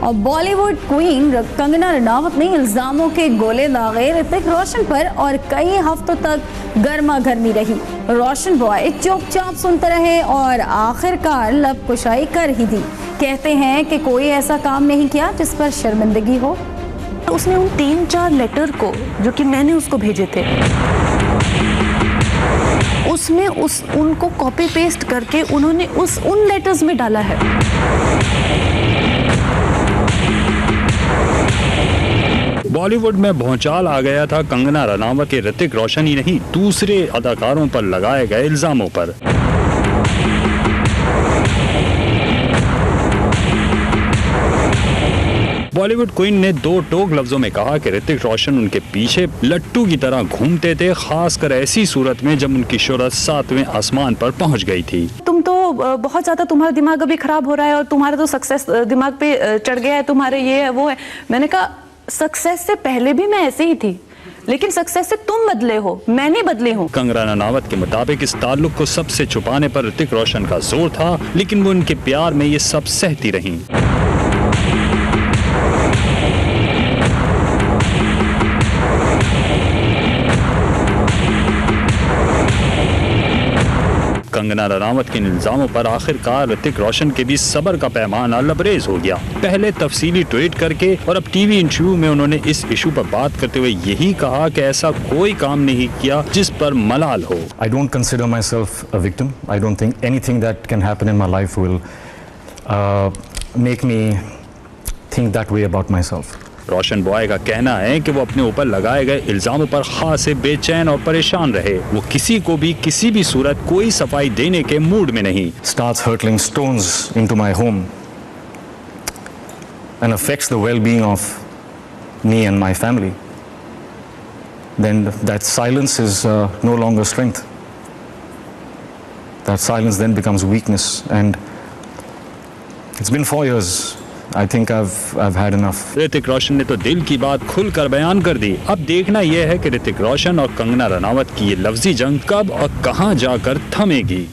और बॉलीवुड क्वीन कंगना रनावत ने इल्जामों के गोले दागे ऋतिक रोशन पर और कई हफ्तों तक गर्मा गर्मी रही। रोशन बॉय चुपचाप सुनते रहे और आखिरकार लब कुशाई कर ही दी। कहते हैं कि कोई ऐसा काम नहीं किया जिस पर शर्मिंदगी हो। उसने उन 3-4 लेटर को जो कि मैंने उसको भेजे थे, उसने उनको कॉपी पेस्ट करके उन्होंने उन लेटर्स में डाला है। बॉलीवुड में भौचाल आ गया था कंगना रनावत के ऋतिक रोशन ही नहीं दूसरे अदाकारों पर लगाए गए इल्जामों पर। बॉलीवुड क्वीन ने 2 टोक लफ्जों में कहा कि ऋतिक रोशन उनके पीछे लट्टू की तरह घूमते थे, खासकर ऐसी सूरत में जब उनकी शोहरत 7वें आसमान पर पहुंच गई थी। तुम तो बहुत ज्यादा, तुम्हारा दिमाग अभी खराब हो रहा है और तुम्हारा तो सक्सेस दिमाग पे चढ़ गया है, तुम्हारे ये है वो है। मैंने कहा सक्सेस से पहले भी मैं ऐसे ही थी, लेकिन सक्सेस से तुम बदले हो, मैं नहीं बदली हूँ। कंगना रनावत के मुताबिक इस ताल्लुक को सबसे छुपाने पर ऋतिक रोशन का जोर था, लेकिन वो उनके प्यार में ये सब सहती रहीं। कंगना रनावत के इल्जामों पर आखिरकार ऋतिक रोशन के भी सब्र का पैमाना लबरेज हो गया। पहले तफसीली ट्वीट करके और अब टीवी इंटरव्यू में उन्होंने इस इशू पर बात करते हुए यही कहा कि ऐसा कोई काम नहीं किया जिस पर मलाल हो। I don't consider myself a victim. I don't think anything that can happen in my life will make me think that way about myself. Roshan boy का कहना है कि वो अपने ऊपर लगाए गए इल्जामों पर खासे बेचैन और परेशान रहे। वो किसी को भी किसी भी सूरत कोई सफाई देने के मूड में नहीं। Starts hurtling stones into my home and affects the well-being of me and my family. Then that silence is no longer strength. That silence then becomes weakness, and it's been 4 years. I think I've had enough. Hrithik Roshan ने तो दिल की बात खुलकर बयान कर दी। अब देखना यह है कि ऋतिक रोशन और कंगना रनावत की ये लफ्जी जंग कब और कहां जाकर थमेगी।